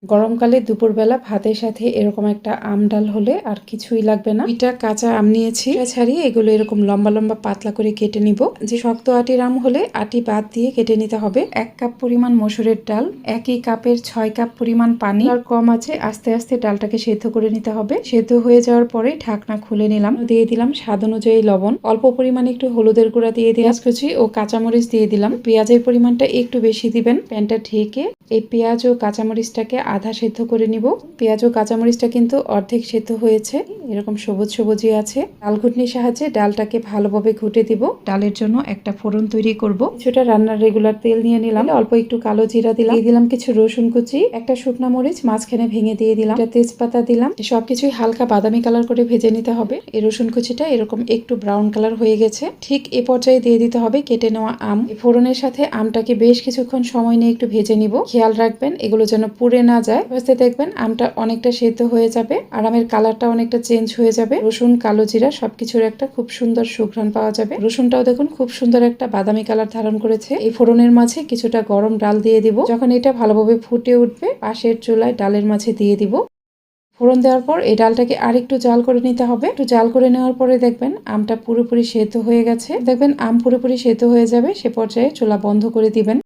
গরমকালে দুপুরবেলা ভাতের সাথে এরকম একটা আম ডাল হলে আর কিছুই লাগবে না। 2টা কাঁচা আম নিয়েছি, ছাড়িয়ে এগুলো এরকম লম্বা লম্বা পাতলা করে কেটে নিব। যে শক্ত আটির আম হলে আটি বাদ দিয়ে কেটে নিতে হবে। 1 কাপ পরিমাণ মসুরের ডাল, একই কাপের 6 কাপ পরিমাণ পানি, আর কম আছে আস্তে আস্তে ডালটাকে সেদ্ধ করে নিতে হবে। সেদ্ধ হয়ে যাওয়ার পরে ঢাকনা খুলে নিলাম, দিয়ে দিলাম স্বাদ অনুযায়ী লবণ, অল্প পরিমাণে একটু হলুদের গুঁড়া দিয়ে দিলাম, পেঁয়াজ কুচি ও কাঁচামরিচ দিয়ে দিলাম। পেঁয়াজের পরিমাণটা একটু বেশি দিবেন। প্যানটা ঢেকে এই পেঁয়াজ ও কাঁচামরিচটাকে আধা সেদ্ধ করে নিব। পেঁয়াজ ও কাঁচামরিচটা কিন্তু অর্ধেক সেদ্ধ হয়েছে, এরকম সবুজ সবুজই আছে। ডাল ঘুটনির সাহায্যে ডালটাকে ভালোভাবে ঘুটে দিব। ডালের জন্য একটা ফোড়ন তৈরি করব। কিছুটা রান্নার রেগুলার তেল নিয়ে নিলাম, অল্প একটু কালো জিরা দিলাম, দিয়ে দিলাম কিছু রসুন কুচি, একটা শুকনা মরিচ মাঝখানে ভেঙে দিয়ে দিলাম, একটা তেজপাতা দিলাম। সবকিছুই হালকা বাদামি কালার করে ভেজে নিতে হবে। এই রসুন কুচিটা এরকম একটু ব্রাউন কালার হয়ে গেছে, ঠিক এ পর্যায়ে দিয়ে দিতে হবে কেটে নেওয়া আম। ফোড়নের সাথে আমটাকে বেশ কিছুক্ষণ সময় নিয়ে একটু ভেজে নিব। খেয়াল রাখবেন এগুলো যেন পুড়ে না যায়। ভাজতে দেখবেন আমটা অনেকটা সেদ্ধ হয়ে যাবে আর আমের কালারটা অনেকটা চেঞ্জ হয়ে যাবে। রসুন, কালো জিরা সবকিছুর একটা খুব সুন্দর সুঘ্রাণ পাওয়া যাবে। রসুনটাও দেখুন খুব সুন্দর একটা বাদামি কালার ধারণ করেছে। এই ফোড়নের মাঝে কিছুটা গরম ডাল দিয়ে দিব। যখন এটা ভালোভাবে ফুটে উঠবে, পাশের চুলায় ডালের মাঝে দিয়ে দিব। ফোড়ন দেওয়ার পর এই ডালটাকে আরেকটু জাল করে নিতে হবে। একটু জাল করে নেওয়ার পরে দেখবেন আমটা পুরোপুরি সেদ্ধ হয়ে গেছে। দেখবেন আম পুরোপুরি সেদ্ধ হয়ে যাবে, সে পর্যায়ে চুলা বন্ধ করে দিবেন।